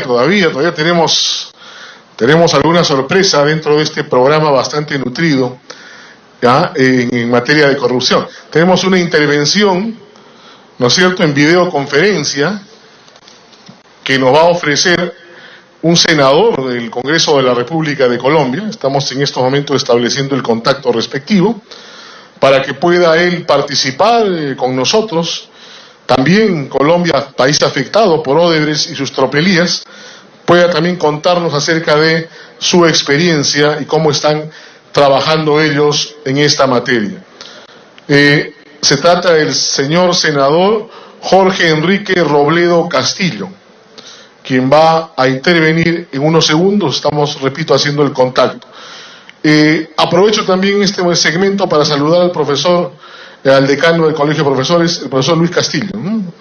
Todavía tenemos alguna sorpresa dentro de este programa bastante nutrido, ¿ya? En materia de corrupción. Tenemos una intervención, ¿no es cierto?, en videoconferencia que nos va a ofrecer un senador del Congreso de la República de Colombia. Estamos en estos momentos estableciendo el contacto respectivo para que pueda él participar con nosotros. También Colombia, país afectado por Odebrecht y sus tropelías, pueda también contarnos acerca de su experiencia y cómo están trabajando ellos en esta materia. Se trata del señor senador Jorge Enrique Robledo Castillo, quien va a intervenir en unos segundos. Estamos, repito, haciendo el contacto. Aprovecho también este segmento para saludar al profesor, al decano del Colegio de Profesores, el profesor Luis Castillo.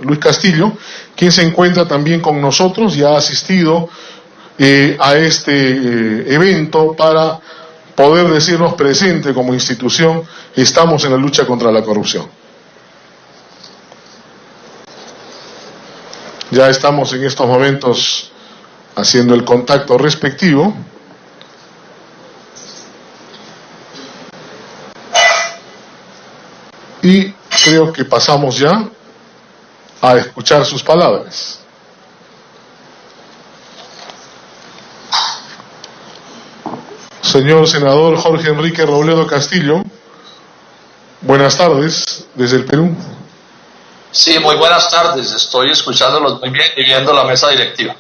Luis Castillo, quien se encuentra también con nosotros y ha asistido a este evento para poder decirnos presente como institución, estamos en la lucha contra la corrupción. Ya estamos en estos momentos haciendo el contacto respectivo. Y creo que pasamos ya a escuchar sus palabras. Señor senador Jorge Enrique Robledo Castillo, buenas tardes desde el Perú. Sí, muy buenas tardes, estoy escuchándolos muy bien y viendo la mesa directiva.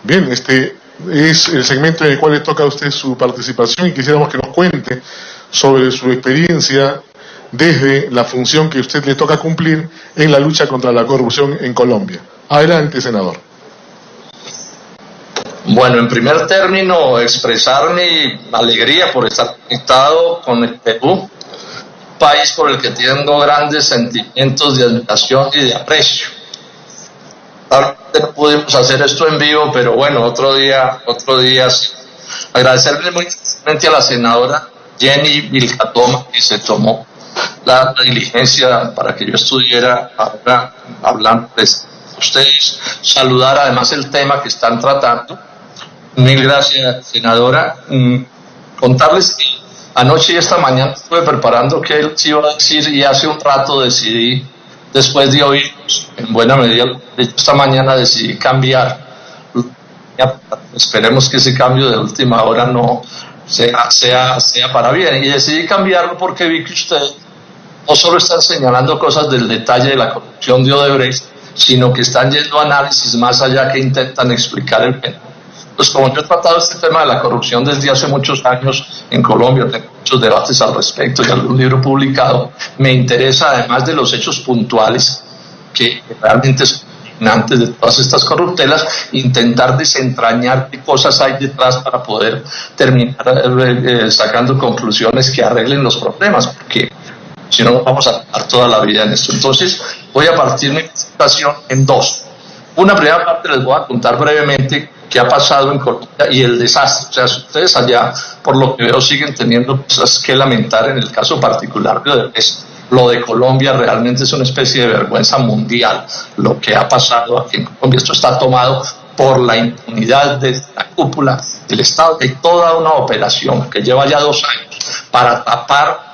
Bien, este es el segmento en el cual le toca a usted su participación y quisiéramos que nos cuente sobre su experiencia desde la función que a usted le toca cumplir en la lucha contra la corrupción en Colombia. Adelante, senador. Bueno, en primer término, expresar mi alegría por estar conectado con el Perú, país por el que tengo grandes sentimientos de admiración y de aprecio. No pudimos hacer esto en vivo, pero bueno, otro día sí. Agradecerle muy especialmente a la senadora Jenny Vilcatoma, que se tomó la diligencia para que yo estuviera ahora hablando de ustedes, saludar además el tema que están tratando. Mil gracias, senadora. Contarles que anoche y esta mañana estuve preparando qué él iba a decir y hace un rato decidí, después de oírnos, en buena medida, esta mañana decidí cambiar. Esperemos que ese cambio de última hora no sea para bien. Y decidí cambiarlo porque vi que ustedes no solo están señalando cosas del detalle de la corrupción de Odebrecht, sino que están yendo a análisis más allá que intentan explicar el fenómeno. Pues como yo he tratado este tema de la corrupción desde hace muchos años en Colombia, tengo muchos debates al respecto y algún libro publicado, me interesa, además de los hechos puntuales que realmente son antes de todas estas corruptelas, intentar desentrañar qué cosas hay detrás para poder terminar sacando conclusiones que arreglen los problemas, porque si no vamos a estar toda la vida en esto. Entonces voy a partir mi presentación en dos. Una primera parte les voy a contar brevemente qué ha pasado en Colombia y el desastre. O sea, si ustedes allá, por lo que veo, siguen teniendo cosas que lamentar en el caso particular de Odebrecht, lo de Colombia realmente es una especie de vergüenza mundial, lo que ha pasado aquí en Colombia. Esto está tomado por la impunidad de la cúpula del Estado. Hay toda una operación que lleva ya 2 años para tapar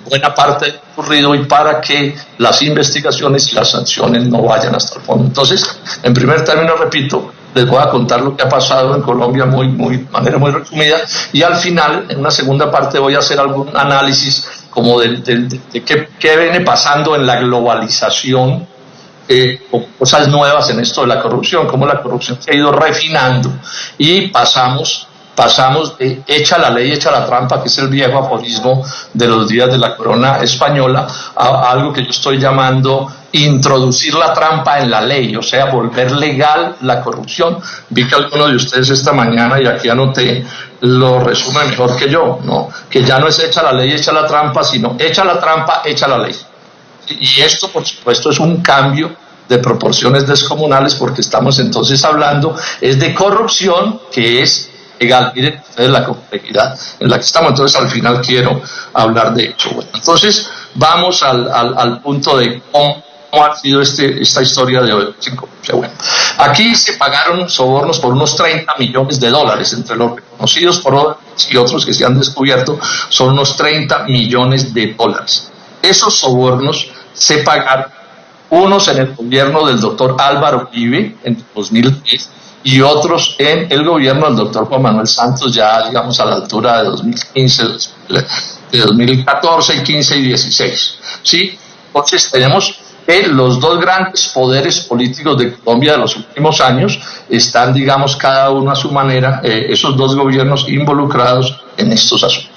buena parte del ocurrido y para que las investigaciones y las sanciones no vayan hasta el fondo. Entonces, en primer término, repito, les voy a contar lo que ha pasado en Colombia de manera muy resumida, y al final, en una segunda parte, voy a hacer algún análisis como de qué viene pasando en la globalización, con cosas nuevas en esto de la corrupción, cómo la corrupción se ha ido refinando y pasamos de echa la ley, echa la trampa, que es el viejo aforismo de los días de la corona española, a algo que yo estoy llamando introducir la trampa en la ley, o sea, volver legal la corrupción. Vi que alguno de ustedes esta mañana, y aquí anoté, lo resume mejor que yo, ¿no? Que ya no es echa la ley, echa la trampa, sino echa la trampa, echa la ley. Y esto, por supuesto, es un cambio de proporciones descomunales, porque estamos entonces hablando es de corrupción que es legal. Miren ustedes la complejidad en la que estamos. Entonces, al final quiero hablar de eso. Bueno, entonces, vamos al punto de cómo ha sido esta historia de Odebrecht. Bueno, aquí se pagaron sobornos por unos 30 millones de dólares, entre los reconocidos por Odebrecht y otros que se han descubierto, son unos 30 millones de dólares. Esos sobornos se pagaron, unos en el gobierno del doctor Álvaro Uribe en 2010 y otros en el gobierno del doctor Juan Manuel Santos, ya digamos a la altura de 2015, de 2014, y 15 y 16. ¿Sí? Entonces tenemos que los dos grandes poderes políticos de Colombia de los últimos años están, digamos, cada uno a su manera, esos dos gobiernos involucrados en estos asuntos.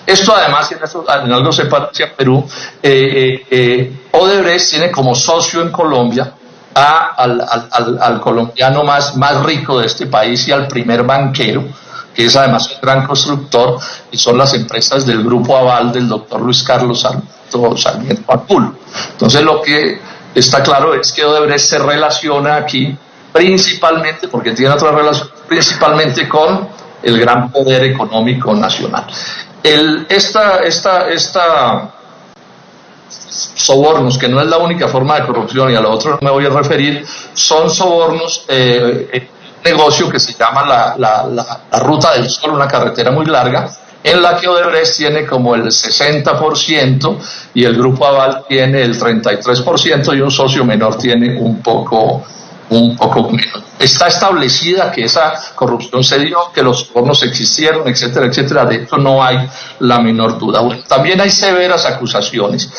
Esto además, en algo se parece a Perú, Odebrecht tiene como socio en Colombia al colombiano más rico de este país y al primer banquero, que es además un gran constructor, y son las empresas del Grupo Aval del doctor Luis Carlos Sarmiento Angulo. Entonces lo que está claro es que Odebrecht se relaciona aquí principalmente, porque tiene otra relación, principalmente con el gran poder económico nacional. Sobornos, que no es la única forma de corrupción, y a lo otro no me voy a referir, son sobornos, negocio que se llama la Ruta del Sol, una carretera muy larga, en la que Odebrecht tiene como el 60% y el Grupo Aval tiene el 33% y un socio menor tiene un poco menos. Está establecida que esa corrupción se dio, que los sobornos existieron, etcétera, etcétera. De esto no hay la menor duda. Bueno, también hay severas acusaciones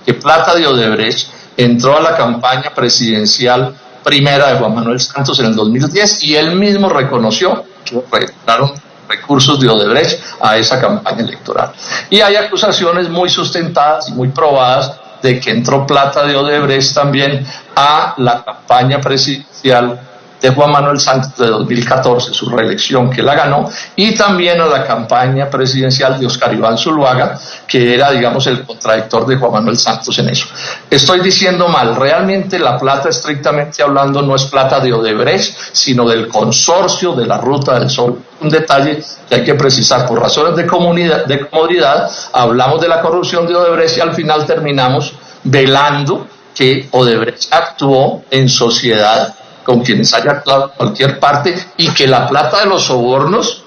que plata de Odebrecht entró a la campaña presidencial primera de Juan Manuel Santos en el 2010 y él mismo reconoció que retiraron recursos de Odebrecht a esa campaña electoral. Y hay acusaciones muy sustentadas y muy probadas de que entró plata de Odebrecht también a la campaña presidencial de Juan Manuel Santos de 2014, su reelección, que la ganó, y también a la campaña presidencial de Óscar Iván Zuluaga, que era, digamos, el contradictor de Juan Manuel Santos en eso. Estoy diciendo mal, realmente la plata, estrictamente hablando, no es plata de Odebrecht, sino del consorcio de la Ruta del Sol. Un detalle que hay que precisar, por razones de comodidad, hablamos de la corrupción de Odebrecht y al final terminamos velando que Odebrecht actuó en sociedad con quienes haya actuado en cualquier parte y que la plata de los sobornos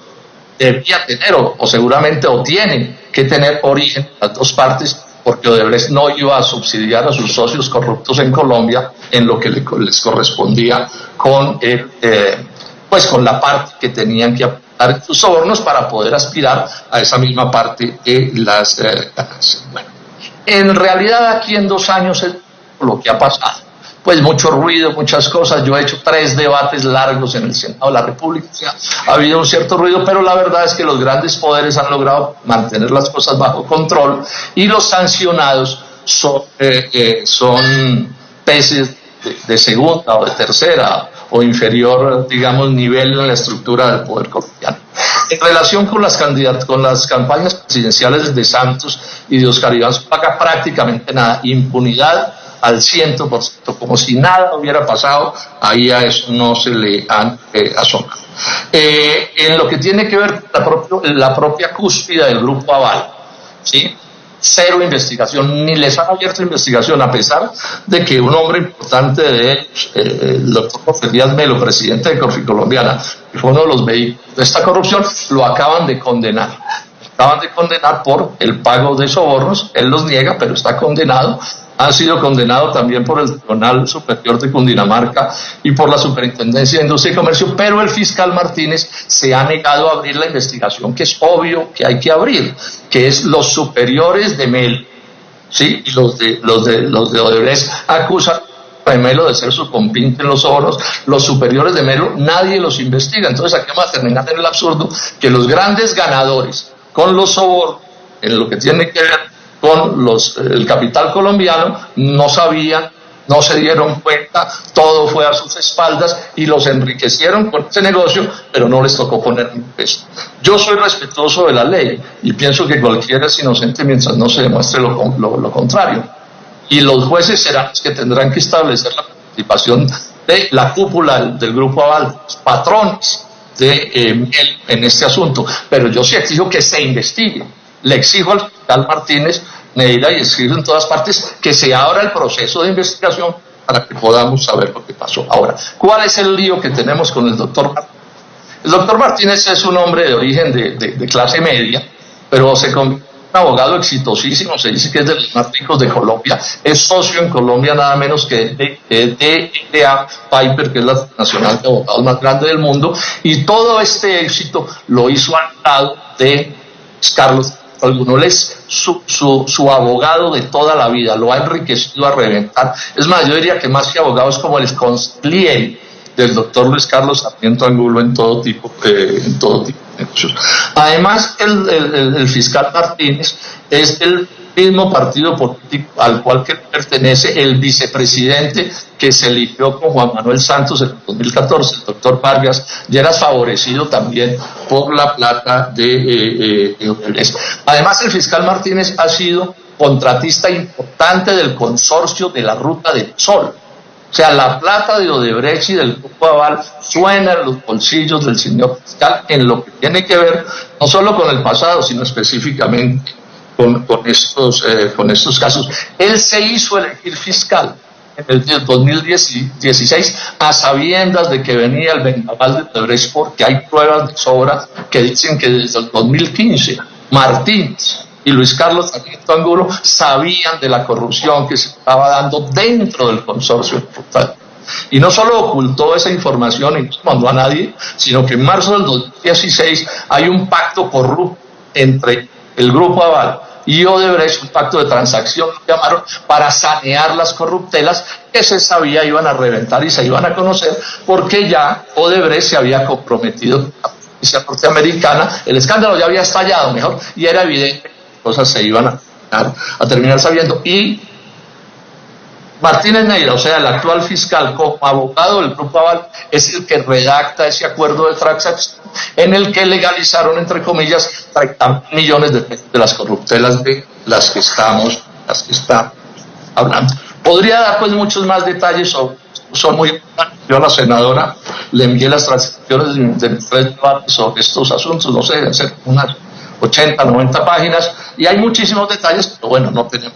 debía tener o seguramente o tiene que tener origen en las dos partes, porque Odebrecht no iba a subsidiar a sus socios corruptos en Colombia en lo que les correspondía con con la parte que tenían que aportar en sus sobornos para poder aspirar a esa misma parte de las ganancias. Bueno, en realidad aquí en 2 años es lo que ha pasado. Pues mucho ruido, muchas cosas. Yo he hecho 3 debates largos en el Senado de la República. Ha habido un cierto ruido, pero la verdad es que los grandes poderes han logrado mantener las cosas bajo control y los sancionados son peces de segunda o de tercera o inferior, digamos, nivel en la estructura del poder colombiano. En relación con las campañas presidenciales de Santos y de Óscar Iván Zuluaga, prácticamente nada, impunidad al 100%, como si nada hubiera pasado, ahí a eso no se le han asomado. En lo que tiene que ver con la propia cúspide del Grupo Aval, ¿sí? Cero investigación, ni les han abierto investigación, a pesar de que un hombre importante de ellos, el doctor José Díaz Melo, presidente de Corfi Colombiana, que fue uno de los vehículos de esta corrupción, lo acaban de condenar. Por el pago de sobornos, él los niega, pero está condenado. Ha sido condenado también por el Tribunal Superior de Cundinamarca y por la Superintendencia de Industria y Comercio, pero el fiscal Martínez se ha negado a abrir la investigación que es obvio que hay que abrir, que es los superiores de Melo, ¿sí? Y los de Odebrecht acusan a Melo de ser su compinche en los sobornos. Los superiores de Melo nadie los investiga. Entonces aquí vamos a terminar en el absurdo que los grandes ganadores con los sobornos, en lo que tiene que ver con el capital colombiano, no sabían, no se dieron cuenta, todo fue a sus espaldas y los enriquecieron con ese negocio, pero no les tocó poner un peso. Yo soy respetuoso de la ley y pienso que cualquiera es inocente mientras no se demuestre lo contrario. Y los jueces serán los que tendrán que establecer la participación de la cúpula del Grupo Aval, los patrones de en este asunto. Pero yo sí exijo que se investigue. Le exijo al fiscal Martínez Neira, y escribe en todas partes que se abra el proceso de investigación para que podamos saber lo que pasó. Ahora, ¿cuál es el lío que tenemos con el doctor Martínez? El doctor Martínez es un hombre de origen de clase media, pero se convirtió en un abogado exitosísimo, se dice que es de los más ricos de Colombia, es socio en Colombia nada menos que de D.A. Piper, que es la nacional de abogados más grande del mundo, y todo este éxito lo hizo al lado de Carlos Alguno. Es su abogado de toda la vida, lo ha enriquecido a reventar. Es más, yo diría que más que abogado es como el consigliere del doctor Luis Carlos Sarmiento Angulo en todo tipo de negocios. Además, el fiscal Martínez es el mismo partido político al cual que pertenece el vicepresidente que se eligió con Juan Manuel Santos en 2014, el doctor Vargas, y era favorecido también por la plata de Odebrecht. Además, el fiscal Martínez ha sido contratista importante del consorcio de la Ruta del Sol. O sea, la plata de Odebrecht y del Grupo Aval suena en los bolsillos del señor fiscal en lo que tiene que ver no solo con el pasado, sino específicamente con estos casos. Él se hizo elegir fiscal en el 2016 a sabiendas de que venía el vendaval de Odebrecht, porque hay pruebas de sobra que dicen que desde el 2015 Martínez y Luis Carlos Sarmiento Angulo sabían de la corrupción que se estaba dando dentro del consorcio. Y no solo ocultó esa información y no se mandó a nadie, sino que en marzo del 2016 hay un pacto corrupto entre el Grupo Aval y Odebrecht, un pacto de transacción, lo llamaron, para sanear las corruptelas que se sabía iban a reventar y se iban a conocer, porque ya Odebrecht se había comprometido con la justicia norteamericana, el escándalo ya había estallado, mejor, y era evidente que cosas se iban a terminar sabiendo. Y Martínez Neira, o sea, el actual fiscal, como abogado del Grupo Aval, es el que redacta ese acuerdo de transacción en el que legalizaron, entre comillas, 30 millones de pesos de las corruptelas de las que estamos hablando. Podría dar pues muchos más detalles, son muy importantes. Yo a la senadora le envié las transcripciones de 3 debates sobre estos asuntos, no sé, deben ser unas 80, 90 páginas, y hay muchísimos detalles, pero bueno, no tenemos.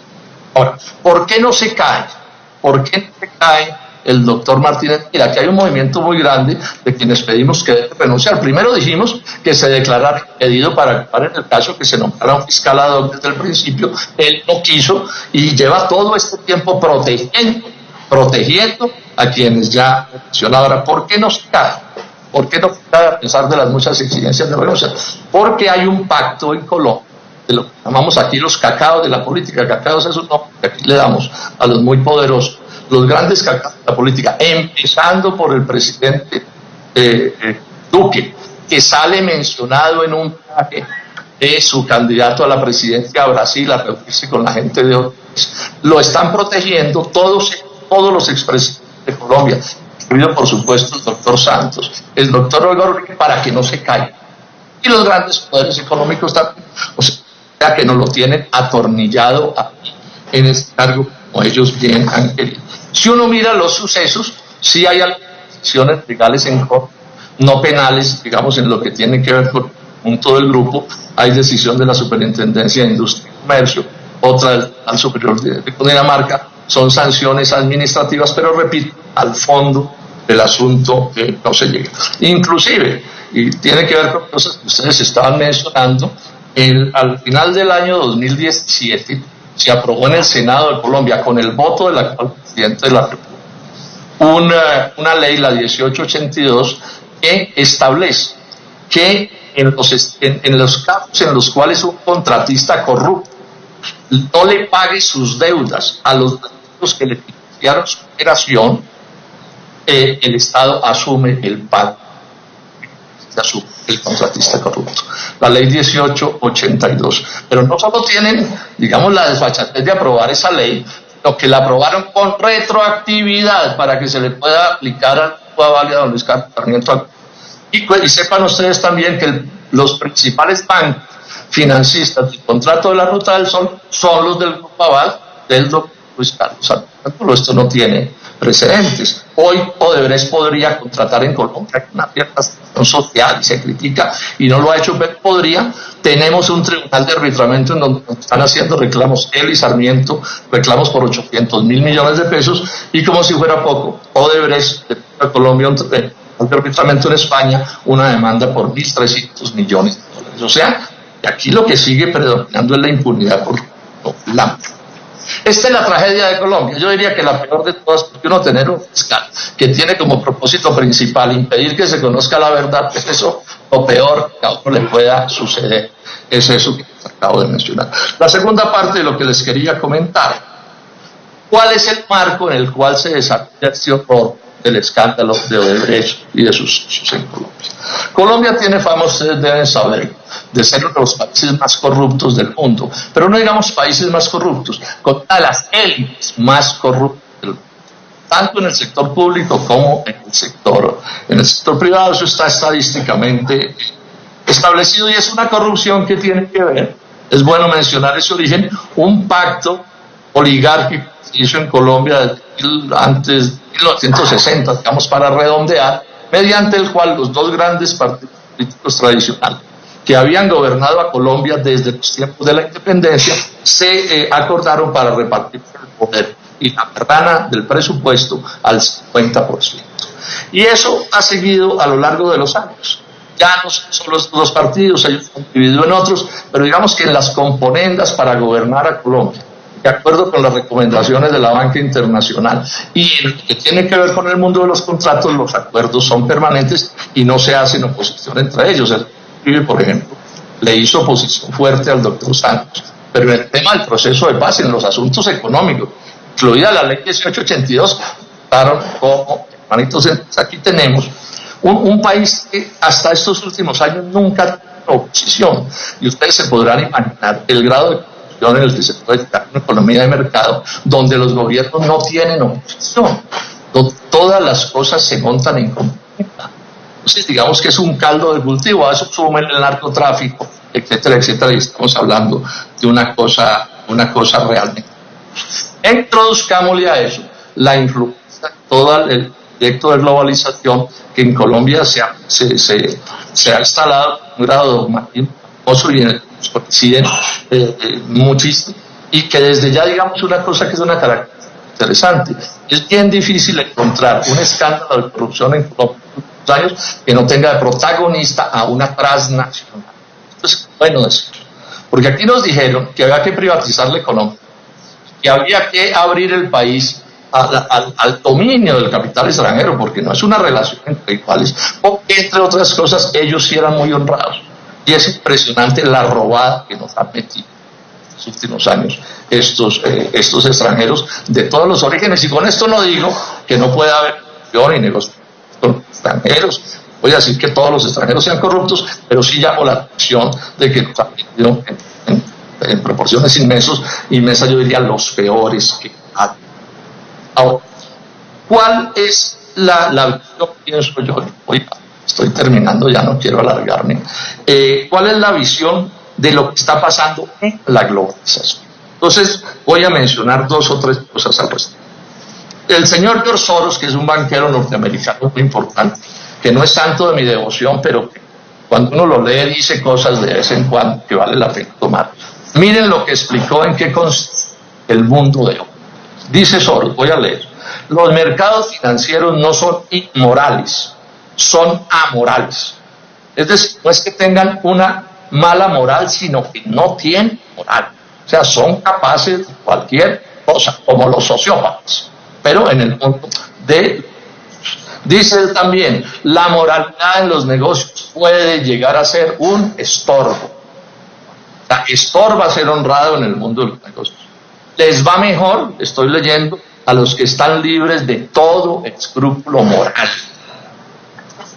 Ahora, ¿por qué no se cae? ¿Por qué no se cae el doctor Martínez? Mira, que hay un movimiento muy grande de quienes pedimos que debe renunciar. Primero dijimos que se declarara impedido para actuar en el caso, que se nombrara un fiscal ad hoc desde el principio. Él no quiso y lleva todo este tiempo protegiendo a quienes ya mencioné. Ahora, ¿por qué no se cae? ¿Por qué no se cae a pesar de las muchas exigencias de renuncia? Porque hay un pacto en Colombia, de lo que llamamos aquí los cacaos de la política. Cacaos es un nombre que aquí le damos a los muy poderosos, los grandes cacaos de la política, empezando por el presidente Duque, que sale mencionado en un viaje de su candidato a la presidencia a Brasil a reunirse con la gente de Odebrecht. Lo están protegiendo todos los expresidentes de Colombia, incluido por supuesto el doctor Santos, el doctor Olga, para que no se caiga. Y los grandes poderes económicos también, o sea que nos lo tienen atornillado aquí en este cargo, como ellos bien han querido. Si uno mira los sucesos, sí hay acciones legales en corte, no penales, digamos, en lo que tiene que ver con el punto del grupo. Hay decisión de la Superintendencia de Industria y Comercio, otra del Tribunal Superior de Cundinamarca, son sanciones administrativas, pero repito, al fondo del asunto no se llega. Inclusive, y tiene que ver con cosas que ustedes estaban mencionando, al final del año 2017 se aprobó en el Senado de Colombia, con el voto del actual presidente de la República, una ley, la 1882, que establece que en los casos en los cuales un contratista corrupto no le pague sus deudas a los que le financiaron su operación, el Estado asume el pago, asume el contratista corrupto. La ley 1882. Pero no solo tienen, digamos, la desfachatez de aprobar esa ley, sino que la aprobaron con retroactividad para que se le pueda aplicar al Aval y a don Luis Carlos Sarmiento Angulo. Y sepan ustedes también que los principales bancos financistas del contrato de la Ruta del Sol son los del Grupo Aval del doctor Luis Carlos Sarmiento Angulo. Esto no tiene precedentes. Hoy Odebrecht podría contratar en Colombia una cierta situación social y se critica y no lo ha hecho, pero podría, Tenemos un tribunal de arbitramiento en donde están haciendo reclamos él y Sarmiento, reclamos por 800.000 millones de pesos, y como si fuera poco, Odebrecht de Colombia, un tribunal de arbitramiento en España, una demanda por 1.300 millones de dólares. O sea, aquí lo que sigue predominando es la impunidad por la... Esta es la tragedia de Colombia. Yo diría que la peor de todas, porque uno tener un fiscal que tiene como propósito principal impedir que se conozca la verdad, pues eso, lo peor que a uno le pueda suceder es eso que acabo de mencionar. La segunda parte de lo que les quería comentar: ¿cuál es el marco en el cual se desarrolla este horror del escándalo de Odebrecht y de sus socios en Colombia? Colombia tiene fama, ustedes deben saber, de ser uno de los países más corruptos del mundo, pero no digamos países más corruptos, con una de las élites más corruptas del mundo, tanto en el sector público como en el sector privado. Eso está estadísticamente establecido, y es una corrupción que tiene que ver, es bueno mencionar ese origen, un pacto oligárquico que se hizo en Colombia antes de 1960, digamos, para redondear, mediante el cual los dos grandes partidos políticos tradicionales que habían gobernado a Colombia desde los tiempos de la independencia se acordaron para repartir el poder y la perrana del presupuesto al 50%. Y eso ha seguido a lo largo de los años. Ya no son los dos partidos, ellos se han dividido en otros, pero digamos que en las componendas para gobernar a Colombia, de acuerdo con las recomendaciones de la banca internacional y en lo que tiene que ver con el mundo de los contratos, los acuerdos son permanentes y no se hacen oposición entre ellos. El PIB, por ejemplo, le hizo oposición fuerte al doctor Santos, pero en el tema del proceso de paz, en los asuntos económicos, incluida la ley 1882, como hermanitos. Aquí tenemos un país que hasta estos últimos años nunca ha tenido oposición, y ustedes se podrán imaginar el grado de corrupción en el que se puede estar en una economía de mercado donde los gobiernos no tienen oposición, donde todas las cosas se montan en conjunta. Entonces digamos que es un caldo de cultivo, a eso sumen el narcotráfico, etcétera, etcétera, y estamos hablando de una cosa realmente. Introduzcámosle a eso la influencia, todo el proyecto de globalización que en Colombia se ha instalado un grado de dogmatismo y en el que nos coinciden muchísimo, y que desde ya, digamos, una cosa que es una característica interesante: es bien difícil encontrar un escándalo de corrupción en Colombia en los últimos años que no tenga de protagonista a una transnacional. Esto es bueno decirlo, porque aquí nos dijeron que había que privatizar la economía, que había que abrir el país al dominio del capital extranjero, porque no es una relación entre iguales, porque entre otras cosas ellos sí eran muy honrados. Y es impresionante la robada que nos han metido en los últimos años estos extranjeros de todos los orígenes. Y con esto no digo que no pueda haber corrupción y negociación con extranjeros. Voy a decir que todos los extranjeros sean corruptos, pero sí llamo la atención de que nos han metido en proporciones inmensas, yo diría los peores que hay. Ahora, ¿cuál es la visión, pienso yo? Estoy terminando, ya no quiero alargarme. ¿Cuál es la visión de lo que está pasando en la globalización? Entonces, voy a mencionar 2 o 3 cosas al respecto. El señor George Soros, que es un banquero norteamericano muy importante, que no es santo de mi devoción, pero que cuando uno lo lee dice cosas de vez en cuando que vale la pena tomar. Miren lo que explicó en qué consiste el mundo de hoy. Dice Soros, voy a leer: los mercados financieros no son inmorales, son amorales. Es decir, no es que tengan una mala moral, sino que no tienen moral. O sea, son capaces de cualquier cosa, como los sociópatas, pero en el mundo de... Dice él también, la moralidad en los negocios puede llegar a ser un estorbo. O sea, estorba ser honrado en el mundo de los negocios. Les va mejor, estoy leyendo, a los que están libres de todo escrúpulo moral.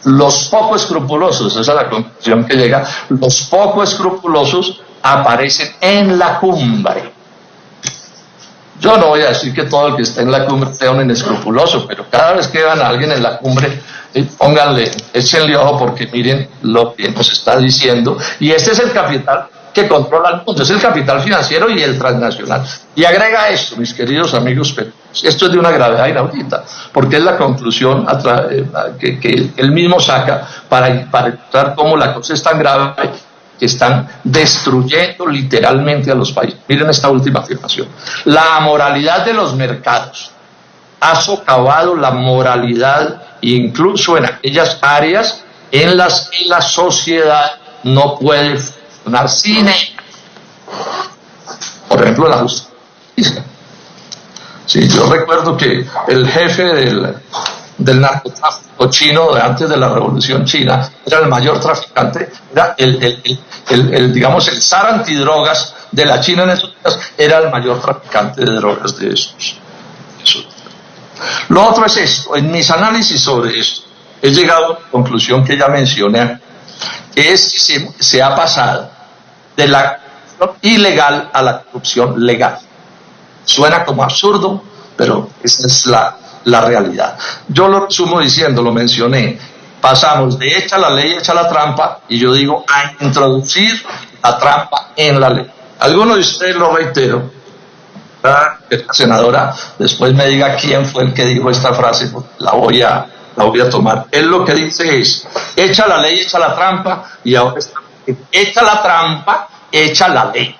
Los poco escrupulosos, esa es la conclusión que llega, los poco escrupulosos aparecen en la cumbre. Yo no voy a decir que todo el que está en la cumbre sea un inescrupuloso, pero cada vez que vean a alguien en la cumbre, échenle ojo, porque miren lo que nos está diciendo. Y este es el capital que controla el mundo, es el capital financiero y el transnacional. Y agrega esto, mis queridos amigos, esto es de una gravedad inaudita, porque es la conclusión que él mismo saca para ilustrar cómo la cosa es tan grave que están destruyendo literalmente a los países. Miren esta última afirmación. La amoralidad de los mercados ha socavado la moralidad incluso en aquellas áreas en las que la sociedad no puede funcionar sin ella. Por ejemplo, la justicia. Sí, yo recuerdo que el jefe del narcotráfico chino de antes de la Revolución China era el mayor traficante, era digamos, el zar antidrogas de la China en esos días, era el mayor traficante de drogas de esos. Lo otro es esto. En mis análisis sobre esto he llegado a la conclusión que ya mencioné, que es que se ha pasado de la corrupción ilegal a la corrupción legal. Suena como absurdo, pero esa es la realidad. Yo lo resumo diciendo, lo mencioné, pasamos de hecha la ley, hecha la trampa, y yo digo a introducir la trampa en la ley. Algunos de ustedes, lo reitero, que la senadora después me diga quién fue el que dijo esta frase, porque la voy a tomar. Él lo que dice es, echa la ley, echa la trampa, y ahora está, echa la trampa, echa la ley.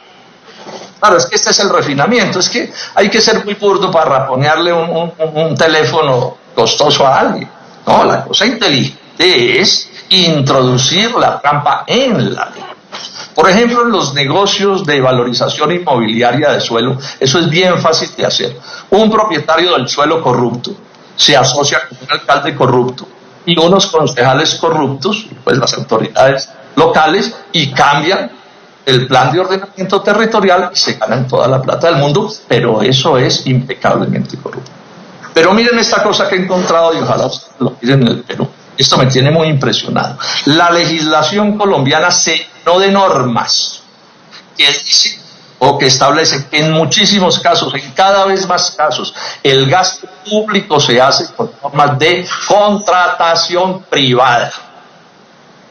Claro, es que este es el refinamiento, es que hay que ser muy burdo para raponearle un teléfono costoso a alguien. No, la cosa inteligente es introducir la trampa en la ley. Por ejemplo, en los negocios de valorización inmobiliaria de suelo, eso es bien fácil de hacer. Un propietario del suelo corrupto se asocia con un alcalde corrupto y unos concejales corruptos, pues las autoridades locales, y cambian el plan de ordenamiento territorial y se ganan toda la plata del mundo, pero eso es impecablemente corrupto. Pero miren esta cosa que he encontrado, y ojalá lo miren en el Perú. Esto me tiene muy impresionado. La legislación colombiana se llenó de normas que dicen o que establecen que en muchísimos casos, en cada vez más casos, el gasto público se hace con normas de contratación privada,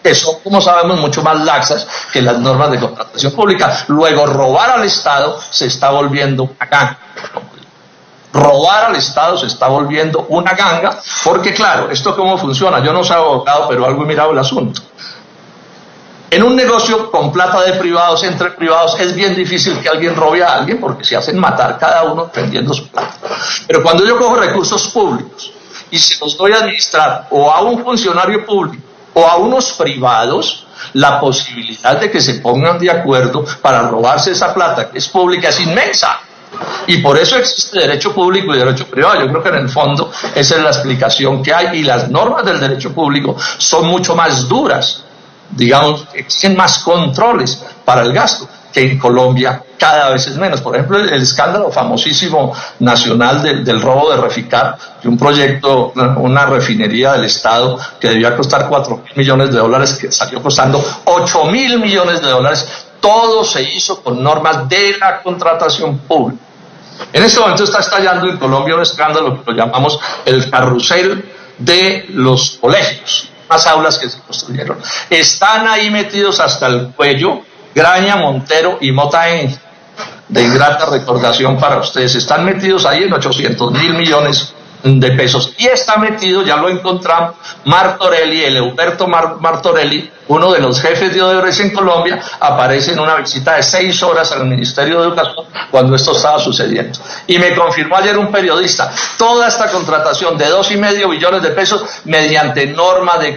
que son, como sabemos, mucho más laxas que las normas de contratación pública. Luego, robar al Estado se está volviendo una ganga. Robar al Estado se está volviendo una ganga, porque claro, ¿esto cómo funciona? Yo no soy abogado, pero algo he mirado el asunto. En un negocio con plata de privados, entre privados, es bien difícil que alguien robe a alguien porque se hacen matar cada uno vendiendo su plata. Pero cuando yo cojo recursos públicos y se los doy a administrar o a un funcionario público o a unos privados, la posibilidad de que se pongan de acuerdo para robarse esa plata que es pública es inmensa. Y por eso existe derecho público y derecho privado. Yo creo que en el fondo esa es la explicación que hay, y las normas del derecho público son mucho más duras, digamos, exigen más controles para el gasto, que en Colombia cada vez es menos. Por ejemplo, el escándalo famosísimo nacional del robo de Reficar, de un proyecto, una refinería del Estado que debía costar $4.000 millones, que salió costando $8.000 millones. Todo se hizo con normas de la contratación pública. En este momento está estallando en Colombia un escándalo que lo llamamos el carrusel de los colegios, las aulas que se construyeron. Están ahí metidos hasta el cuello Graña, Montero y Motaen, de ingrata recordación para ustedes. Están metidos ahí en 800.000 millones de pesos. Y está metido, ya lo encontramos, Martorelli, el Euberto Martorelli, uno de los jefes de Odebrecht en Colombia, aparece en una visita de 6 horas al Ministerio de Educación cuando esto estaba sucediendo. Y me confirmó ayer un periodista, toda esta contratación de 2,5 billones de pesos mediante normas de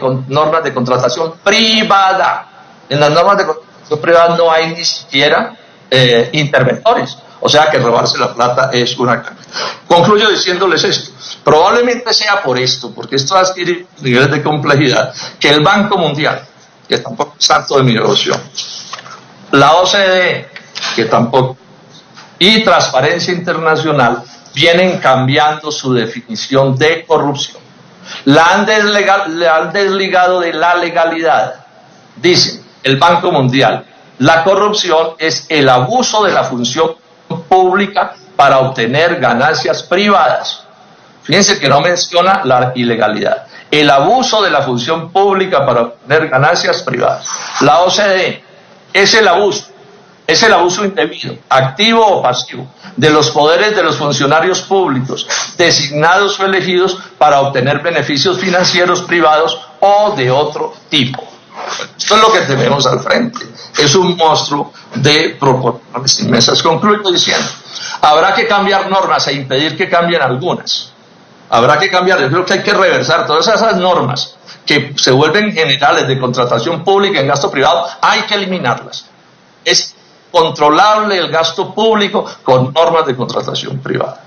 contratación privada. En las normas de contratación privada no hay ni siquiera interventores. O sea que robarse la plata es una carga. Concluyo diciéndoles esto. Probablemente sea por esto, porque esto adquiere niveles de complejidad, que el Banco Mundial, que tampoco es santo de mi devoción, la OCDE, que tampoco, y Transparencia Internacional vienen cambiando su definición de corrupción. La han desligado de la legalidad. Dicen el Banco Mundial, la corrupción es el abuso de la función pública para obtener ganancias privadas. Fíjense que no menciona la ilegalidad. El abuso de la función pública para obtener ganancias privadas. La OCDE es el abuso indebido, activo o pasivo, de los poderes de los funcionarios públicos, designados o elegidos para obtener beneficios financieros privados o de otro tipo. Esto es lo que tenemos al frente. Es un monstruo de proporciones inmensas. Concluyo diciendo, habrá que cambiar normas e impedir que cambien algunas. Habrá que cambiar, yo creo que hay que reversar todas esas normas que se vuelven generales de contratación pública en gasto privado, hay que eliminarlas. Es controlable el gasto público con normas de contratación privada.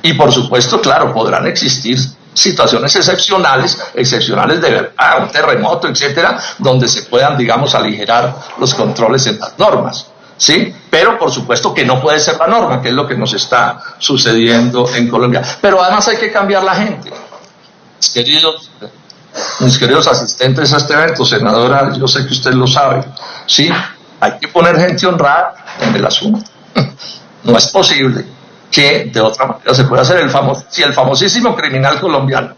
Y por supuesto, claro, podrán existir situaciones excepcionales de verdad, un terremoto, etcétera, donde se puedan, digamos, aligerar los controles en las normas, ¿sí? Pero por supuesto que no puede ser la norma, que es lo que nos está sucediendo en Colombia. Pero además hay que cambiar la gente. Mis queridos asistentes a este evento, senadora, yo sé que usted lo sabe, ¿sí? Hay que poner gente honrada en el asunto. No es posible que de otra manera se pueda hacer si el famosísimo criminal colombiano,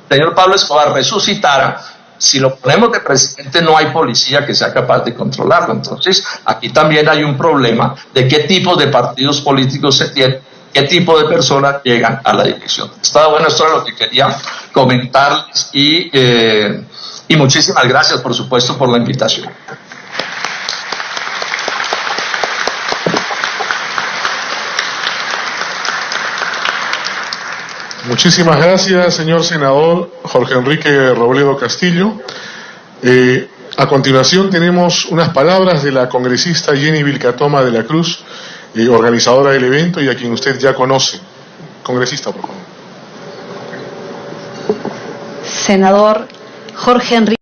señor Pablo Escobar, resucitara, si lo ponemos de presidente no hay policía que sea capaz de controlarlo. Entonces aquí también hay un problema de qué tipo de partidos políticos se tienen, qué tipo de personas llegan a la dirección. Está bueno, esto era lo que quería comentarles y muchísimas gracias, por supuesto, por la invitación. Muchísimas gracias, señor senador Jorge Enrique Robledo Castillo. A continuación tenemos unas palabras de la congresista Jenny Vilcatoma de la Cruz, organizadora del evento y a quien usted ya conoce. Congresista, por favor. Senador Jorge Enrique